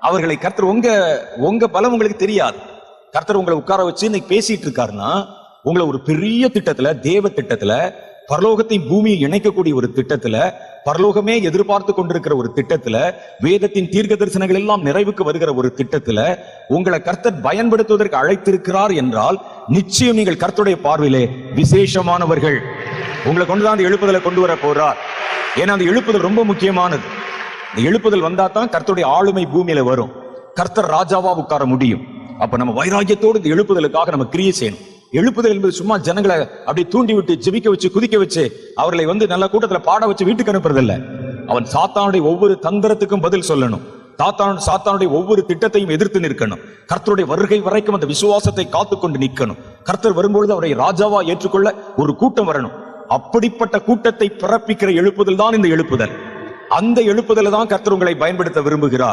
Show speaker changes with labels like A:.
A: அவர்களை கர்த்தர் உங்க பலம் உங்களுக்கு தெரியாது. கர்த்தர் உங்களை உட்கார வச்சு இன்னைக்கு பேசிட்டு இருக்காருன்னா உங்களை ஒரு பெரிய திட்டத்துல, தேவ திட்டத்துல, பரலோகத்தை பூமியை இணைக்கக்கூடிய ஒரு திட்டத்துல, பரலோகமே எதிர்பார்த்து கொண்டிருக்கிற ஒரு திட்டத்துல, வேதத்தின் தீர்க்க தரிசனங்கள் எல்லாம் நிறைவுக்கு வருகிற ஒரு திட்டத்துல உங்களை கர்த்தர் பயன்படுத்துவதற்கு அழைத்திருக்கிறார் என்றால் நிச்சயம் நீங்கள் கர்த்தருடைய பார்வையிலே விசேஷமானவர்கள். உங்களை கொண்டுதான் அந்த எழுப்புதலை கொண்டு வர போறார். ஏன்னா அந்த எழுப்புதல் ரொம்ப முக்கியமானது. இந்த எழுப்புதல் வந்தா தான் கர்த்தருடைய ஆளுமை பூமியில வரும். கர்த்தர் ராஜாவா உட்கார முடியும். அப்ப நம்ம வைராக்கியத்தோடு இந்த எழுப்புதலுக்காக நம்ம கிரியை செய்யணும். எழுப்புதல் என்பது சும்மா ஜனங்களை அப்படி தூண்டி விட்டு ஜெபிக்க வச்சு குதிக்க வச்சு அவர்களை நல்ல கூட்டத்துல பாட வச்சு வீட்டுக்கு அனுப்புறதில்ல. அவன் சாத்தானுடைய ஒவ்வொரு தந்திரத்துக்கும் பதில் சொல்லணும். சாத்தானுடைய ஒவ்வொரு திட்டத்தையும் எதிர்த்து நிற்கணும். கர்த்தருடைய வருகை வரைக்கும் அந்த விசுவாசத்தை காத்துக்கொண்டு நிற்கணும். கர்த்தர் வரும்பொழுது அவரை ராஜாவா ஏற்றுக்கொள்ள ஒரு கூட்டம் வரணும். அப்படிப்பட்ட கூட்டத்தை பிறப்பிக்கிற எழுப்புதல் தான் இந்த எழுப்புதல். அந்த எழுப்புதலை தான் கர்த்தர் உங்களை பயன்படுத்த விரும்புகிறார்.